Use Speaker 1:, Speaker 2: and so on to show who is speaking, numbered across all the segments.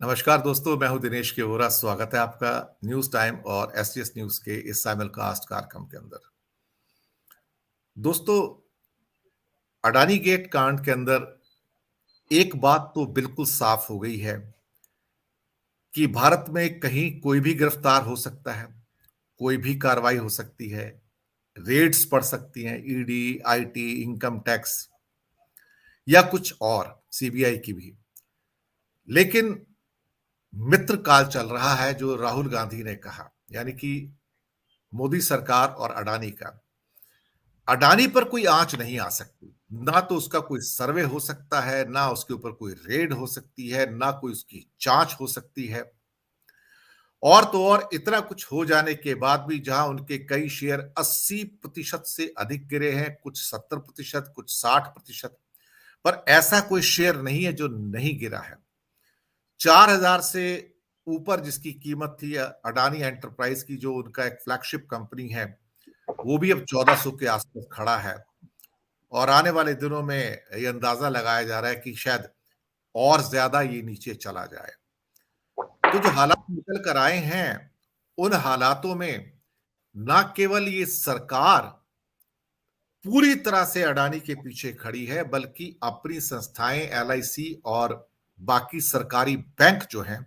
Speaker 1: नमस्कार दोस्तों, मैं हूं दिनेश के वोरा। स्वागत है आपका न्यूज टाइम और एसटीएस न्यूज के इस साइमलकास्ट कार्यक्रम के अंदर। दोस्तों, अडानी गेट कांड के अंदर एक बात तो बिल्कुल साफ हो गई है कि भारत में कहीं कोई भी गिरफ्तार हो सकता है, कोई भी कार्रवाई हो सकती है, रेड्स पड़ सकती हैं, ईडी, आईटी, इनकम टैक्स या कुछ और, सीबीआई की भी। लेकिन मित्र काल चल रहा है, जो राहुल गांधी ने कहा, यानी कि मोदी सरकार और अडानी का। अडानी पर कोई आंच नहीं आ सकती, ना तो उसका कोई सर्वे हो सकता है, ना उसके ऊपर कोई रेड हो सकती है, ना कोई उसकी जांच हो सकती है। और तो और इतना कुछ हो जाने के बाद भी, जहां उनके कई शेयर 80% से अधिक गिरे हैं, कुछ 70%, कुछ 60%, पर ऐसा कोई शेयर नहीं है जो नहीं गिरा है। 4000 से ऊपर जिसकी कीमत थी अडानी एंटरप्राइज की, जो उनका एक फ्लैगशिप कंपनी है, वो भी अब 1400 के आसपास खड़ा है। और आने वाले दिनों में ये अंदाजा लगाया जा रहा है कि शायद और ज्यादा ये नीचे चला जाए। तो जो हालात निकल कर आए हैं, उन हालातों में ना केवल ये सरकार पूरी तरह से अडानी के पीछे खड़ी है, बल्कि अपनी संस्थाएं एलआईसी और बाकी सरकारी बैंक जो हैं,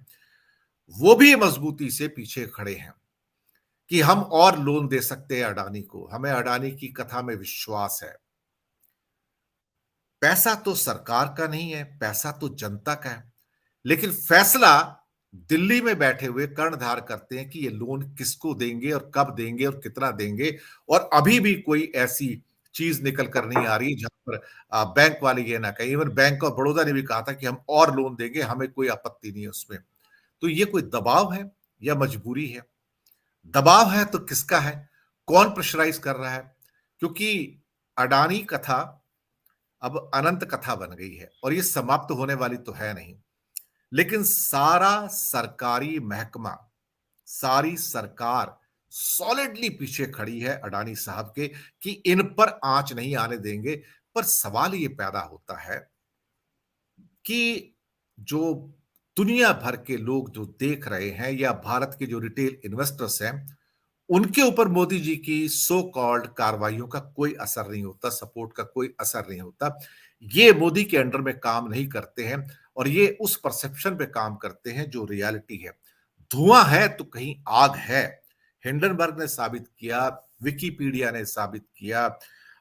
Speaker 1: वो भी मजबूती से पीछे खड़े हैं कि हम और लोन दे सकते हैं अडानी को, हमें अडानी की कथा में विश्वास है। पैसा तो सरकार का नहीं है, पैसा तो जनता का है, लेकिन फैसला दिल्ली में बैठे हुए कर्णधार करते हैं कि ये लोन किसको देंगे और कब देंगे और कितना देंगे। और अभी भी कोई ऐसी चीज निकल कर नहीं आ रही जहां पर बैंक वाले ये ना कहें। इवन बैंक ऑफ बड़ौदा ने भी कहा था कि हम और लोन देंगे, हमें कोई आपत्ति नहीं है उसमें। तो ये कोई दबाव है या मजबूरी है? दबाव है तो किसका है? कौन प्रेशराइज कर रहा है? क्योंकि अडानी कथा अब अनंत कथा बन गई है और ये समाप्त होने वाली तो है नहीं। लेकिन सारा सरकारी महकमा, सारी सरकार सॉलिडली पीछे खड़ी है अडानी साहब के कि इन पर आंच नहीं आने देंगे। पर सवाल ये पैदा होता है कि जो दुनिया भर के लोग जो देख रहे हैं, या भारत के जो रिटेल इन्वेस्टर्स हैं, उनके ऊपर मोदी जी की सो कॉल्ड कार्रवाइयों का कोई असर नहीं होता, सपोर्ट का कोई असर नहीं होता। ये मोदी के अंडर में काम नहीं करते हैं और ये उस परसेप्शन पे काम करते हैं जो रियलिटी है। धुआं है तो कहीं आग है। हिंडनबर्ग ने साबित किया, विकीपीडिया ने साबित किया,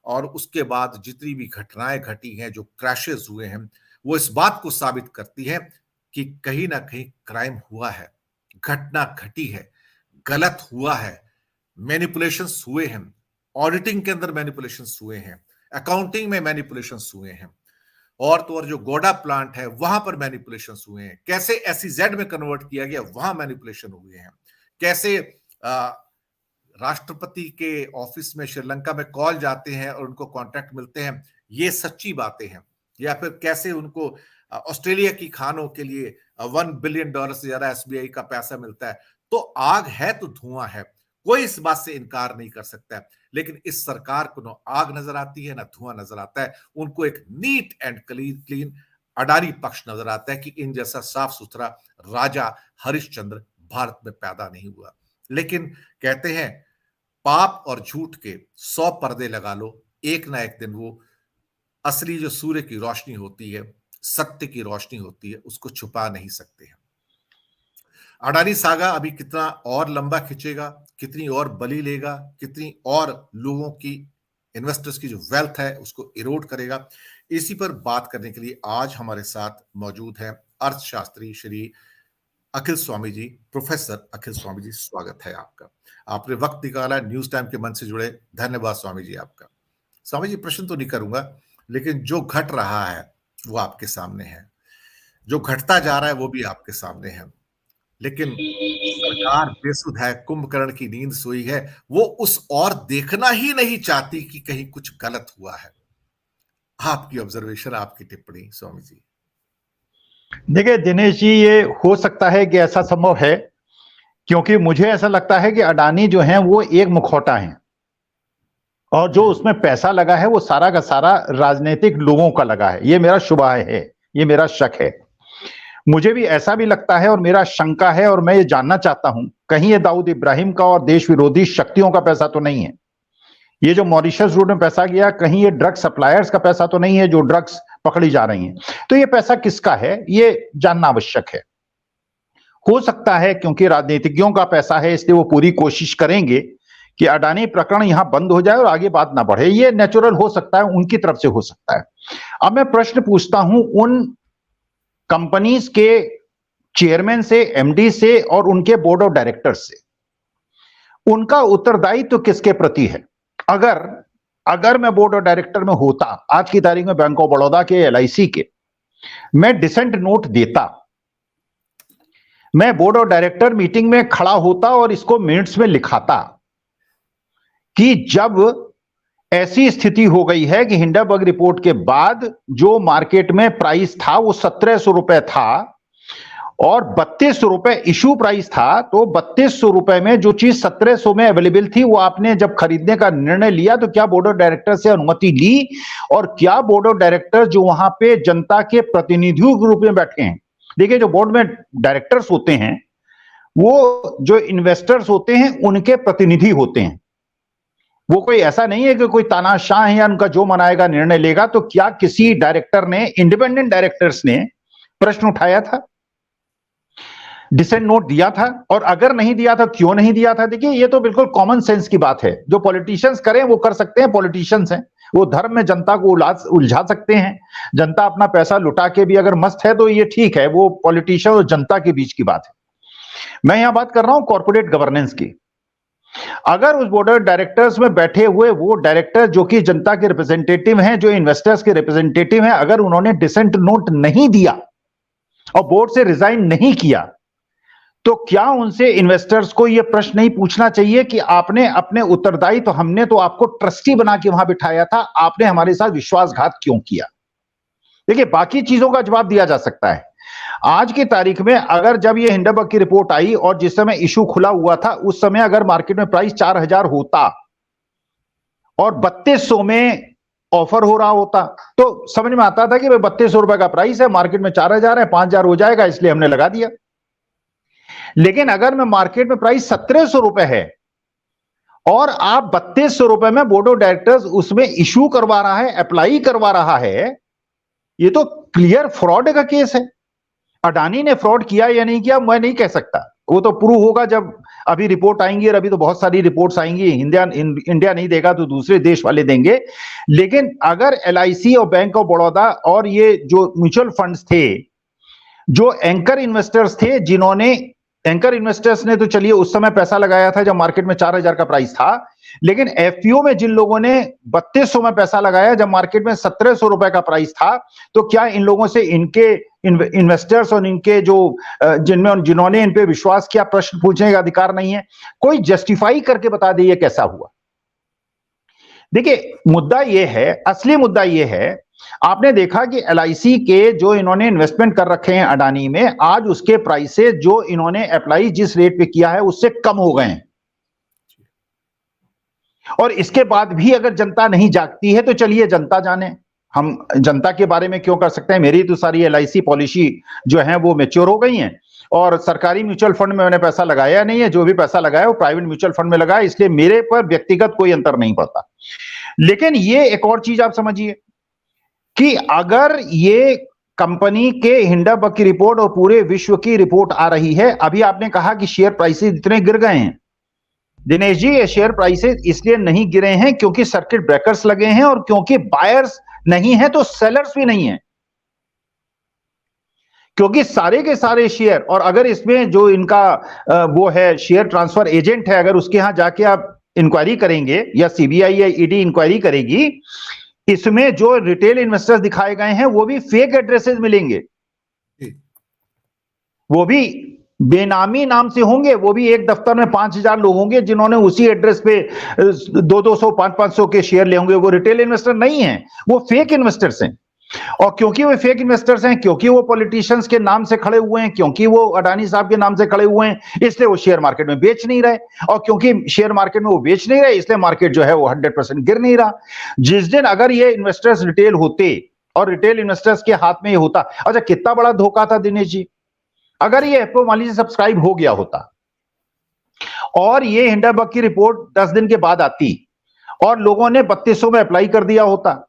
Speaker 1: और उसके बाद जितनी भी घटनाएं घटी हैं, जो क्रैशेस हुए हैं, वो इस बात को साबित करती है कि कहीं ना कहीं क्राइम हुआ है, घटना घटी है, गलत हुआ है, मैनिपुलेशंस हुए हैं, ऑडिटिंग के अंदर मैनिपुलेशंस हुए हैं, अकाउंटिंग में मैनिपुलेशंस हुए हैं, और तो और जो गोडा प्लांट है वहां पर मैनिपुलेशंस हुए हैं। कैसे एसईजेड में कन्वर्ट किया गया, वहां मैनिपुलेशन हुए हैं। कैसे राष्ट्रपति के ऑफिस में श्रीलंका में कॉल जाते हैं और उनको कॉन्ट्रैक्ट मिलते हैं, ये सच्ची बातें हैं। या फिर कैसे उनको ऑस्ट्रेलिया की खानों के लिए $1 बिलियन से ज्यादा एसबीआई का पैसा मिलता है। तो आग है तो धुआं है, कोई इस बात से इनकार नहीं कर सकता है। लेकिन इस सरकार को ना आग नजर आती है ना धुआं नजर आता है। उनको एक नीट एंड क्लीन अडानी पक्ष नजर आता है कि इन जैसा साफ सुथरा राजा हरिश्चंद्र भारत में पैदा नहीं हुआ। लेकिन कहते हैं, पाप और झूठ के 100 पर्दे लगा लो, एक ना एक दिन वो असली जो सूर्य की रोशनी होती है, सत्य की रोशनी होती है, उसको छुपा नहीं सकते हैं। अडानी सागा अभी कितना और लंबा खिंचेगा, कितनी और बलि लेगा, कितनी और लोगों की, इन्वेस्टर्स की जो वेल्थ है उसको इरोड करेगा, इसी पर बात करने के लिए आज हमारे साथ मौजूद है अर्थशास्त्री श्री अखिल स्वामी जी। प्रोफेसर अखिल स्वामी जी, स्वागत है आपका। आपने वक्त निकाला, न्यूज टाइम के मन से जुड़े, धन्यवाद स्वामी जी आपका। स्वामी जी, प्रश्न तो नहीं करूंगा, लेकिन जो घट रहा है वो आपके सामने है, जो घटता जा रहा है वो भी आपके सामने है। लेकिन सरकार बेसुध है, कुंभकर्ण की नींद सोई है, वो उस और देखना ही नहीं चाहती कि कहीं कुछ गलत हुआ है। आपकी ऑब्जर्वेशन, आपकी टिप्पणी स्वामी जी।
Speaker 2: देखिए दिनेश जी, ये हो सकता है कि ऐसा संभव है, क्योंकि मुझे ऐसा लगता है कि अडानी जो है वो एक मुखौटा है, और जो उसमें पैसा लगा है वो सारा का सारा राजनीतिक लोगों का लगा है। ये मेरा शुबा है, ये मेरा शक है। मुझे भी ऐसा भी लगता है और मेरा शंका है और मैं ये जानना चाहता हूं, कहीं ये दाऊद इब्राहिम का और देश विरोधी शक्तियों का पैसा तो नहीं है? ये जो मॉरिशस रूट में पैसा गया, कहीं ये ड्रग सप्लायर्स का पैसा तो नहीं है जो ड्रग्स पकड़ी जा रही हैं? तो ये पैसा किसका है, ये जानना आवश्यक है। हो सकता है क्योंकि राजनीतिज्ञों का पैसा है इसलिए वो पूरी कोशिश करेंगे कि अडानी प्रकरण यहां बंद हो जाए और आगे बात ना बढ़े। ये नेचुरल हो सकता है, उनकी तरफ से हो सकता है। अब मैं प्रश्न पूछता हूं उन कंपनीज के चेयरमैन से, एमडी से और उनके बोर्ड ऑफ डायरेक्टर्स से, उनका उत्तरदायित्व किसके प्रति है? अगर मैं बोर्ड ऑफ डायरेक्टर में होता आज की तारीख में बैंक ऑफ बड़ौदा के, एलआईसी के, मैं डिसेंट नोट देता, मैं बोर्ड ऑफ डायरेक्टर मीटिंग में खड़ा होता और इसको मिनट्स में लिखाता कि जब ऐसी स्थिति हो गई है कि हिंडनबर्ग रिपोर्ट के बाद जो मार्केट में प्राइस था वो 1700 रुपए था और 3200 रुपए इशू प्राइस था, तो 3200 रुपए में जो चीज 1700 में अवेलेबल थी वो आपने जब खरीदने का निर्णय लिया तो क्या बोर्ड ऑफ डायरेक्टर से अनुमति ली? और क्या बोर्ड ऑफ डायरेक्टर जो वहां पे जनता के प्रतिनिधियों के रूप में बैठे हैं, देखिए जो बोर्ड में डायरेक्टर्स होते हैं वो जो इन्वेस्टर्स होते हैं उनके प्रतिनिधि होते हैं, वो कोई ऐसा नहीं है कि कोई तानाशाह है या उनका जो मनाएगा निर्णय लेगा। तो क्या किसी डायरेक्टर ने, इंडिपेंडेंट डायरेक्टर्स ने प्रश्न उठाया था, डिसेंट नोट दिया था? और अगर नहीं दिया था क्यों नहीं दिया था? देखिए ये तो बिल्कुल कॉमन सेंस की बात है, जो पॉलिटिशियंस करें वो कर सकते हैं, पॉलिटिशियंस हैं, वो धर्म में जनता को उलझा सकते हैं। जनता अपना पैसा लुटा के भी अगर मस्त है तो ये ठीक है, वो पॉलिटिशियन और जनता के बीच की बात है। मैं यहां बात कर रहा हूं कॉर्पोरेट गवर्नेंस की। अगर उस बोर्ड ऑफ डायरेक्टर्स में बैठे हुए वो डायरेक्टर जो कि जनता के रिप्रेजेंटेटिव हैं, जो इन्वेस्टर्स के रिप्रेजेंटेटिव हैं, अगर उन्होंने डिसेंट नोट नहीं दिया और बोर्ड से रिजाइन नहीं किया, तो क्या उनसे इन्वेस्टर्स को यह प्रश्न नहीं पूछना चाहिए कि आपने अपने उत्तरदायित्व, तो हमने तो आपको ट्रस्टी बना के वहां बिठाया था, आपने हमारे साथ विश्वासघात क्यों किया? देखिए बाकी चीजों का जवाब दिया जा सकता है। आज की तारीख में अगर जब ये हिंडनबर्ग की रिपोर्ट आई और जिस समय इशू खुला हुआ था उस समय अगर मार्केट में प्राइस 4000 होता और 3200 में ऑफर हो रहा होता तो समझ में आता था कि भाई 3200 रुपए का प्राइस है, मार्केट में 4000 है, 5000 हो जाएगा इसलिए हमने लगा दिया। लेकिन अगर मैं मार्केट में प्राइस 1700 रुपए है और आप 3200 रुपए में बोर्ड ऑफ डायरेक्टर्स उसमें इशू करवा रहा है, अप्लाई करवा रहा है, ये तो क्लियर फ्रॉड का केस है। अडानी ने फ्रॉड किया या नहीं किया मैं नहीं कह सकता, वो तो प्रूव होगा जब अभी रिपोर्ट आएंगी, और अभी तो बहुत सारी रिपोर्ट्स आएंगी। इंडिया नहीं देगा तो दूसरे देश वाले देंगे। लेकिन अगर एलआईसी और बैंक ऑफ बड़ौदा और ये जो म्यूचुअल फंड्स थे, जो एंकर इन्वेस्टर्स थे, जिन्होंने, एंकर इन्वेस्टर्स ने तो चलिए उस समय पैसा लगाया था जब मार्केट में 4000 का प्राइस था, लेकिन एफपीओ में जिन लोगों ने 3200 में पैसा लगाया जब मार्केट में 1700 रुपए का प्राइस था, तो क्या इन लोगों से इनके इन्वेस्टर्स और इनके जो जिन्होंने इन पे विश्वास किया प्रश्न पूछने का अधिकार नहीं है? कोई जस्टिफाई करके बता दे ये कैसा हुआ। देखिए मुद्दा ये है, असली मुद्दा ये है, आपने देखा कि एलआईसी के जो इन्होंने इन्वेस्टमेंट कर रखे हैं अडानी में, आज उसके प्राइसेस जो इन्होंने अप्लाई जिस रेट पे किया है उससे कम हो गए हैं। और इसके बाद भी अगर जनता नहीं जागती है तो चलिए जनता जाने, हम जनता के बारे में क्यों कर सकते हैं? मेरी तो सारी एलआईसी पॉलिसी जो है वो मैच्योर हो गई हैं और सरकारी म्यूचुअल फंड में मैंने पैसा लगाया नहीं है, जो भी पैसा लगाया वो प्राइवेट म्यूचुअल फंड में लगाया, इसलिए मेरे पर व्यक्तिगत कोई अंतर नहीं पड़ता। लेकिन ये एक और चीज आप समझिए कि अगर ये कंपनी के हिंडनबर्ग की रिपोर्ट और पूरे विश्व की रिपोर्ट आ रही है, अभी आपने कहा कि शेयर प्राइसेस इतने गिर गए हैं, दिनेश जी ये शेयर प्राइसेस इसलिए नहीं गिरे हैं क्योंकि सर्किट ब्रेकर्स लगे हैं और क्योंकि बायर्स नहीं है तो सेलर्स भी नहीं है, क्योंकि सारे के सारे शेयर, और अगर इसमें जो इनका वो है शेयर ट्रांसफर एजेंट है, अगर उसके यहां जाके आप इंक्वायरी करेंगे या सीबीआई या ईडी इंक्वायरी करेगी, इसमें जो रिटेल इन्वेस्टर्स दिखाए गए हैं वो भी फेक एड्रेसेस मिलेंगे, वो भी बेनामी नाम से होंगे, वो भी एक दफ्तर में 5000 लोग होंगे जिन्होंने उसी एड्रेस पे 200 500 के शेयर ले होंगे, वो रिटेल इन्वेस्टर नहीं है, वो फेक इन्वेस्टर्स हैं। और क्योंकि वो फेक इन्वेस्टर्स हैं, क्योंकि वो पॉलिटिशियंस के नाम से खड़े हुए हैं, क्योंकि वो अडानी साहब के नाम से खड़े हुए हैं, इसलिए वो शेयर मार्केट में बेच नहीं रहे, और क्योंकि शेयर मार्केट में वो बेच नहीं रहे इसलिए मार्केट जो है वो 100% गिर नहीं रहा। जिस दिन अगर ये इन्वेस्टर्स रिटेल होते और रिटेल इन्वेस्टर्स के हाथ में ये होता, अच्छा कितना बड़ा धोखा था दिनेश जी, अगर ये एप्पो मान लीजिए सब्सक्राइब हो गया होता और ये हिंडनबर्ग की रिपोर्ट 10 दिन के बाद आती और लोगों ने 3200 में अप्लाई कर दिया होता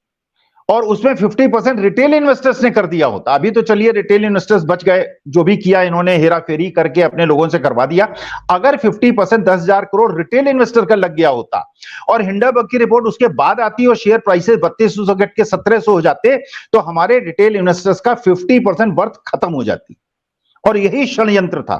Speaker 2: और उसमें 50% रिटेल इन्वेस्टर्स ने कर दिया होता। अभी तो चलिए रिटेल इन्वेस्टर्स बच गए, जो भी किया इन्होंने हेरा फेरी करके अपने लोगों से करवा दिया। अगर 50% 10,000 करोड़ रिटेल इन्वेस्टर का लग गया होता और हिंडनबर्ग की रिपोर्ट उसके बाद आती और शेयर प्राइसेस 3200 से घट के 1700 हो जाते तो हमारे रिटेल इन्वेस्टर्स का 50% वर्थ खत्म हो जाती। और यही षड्यंत्र था।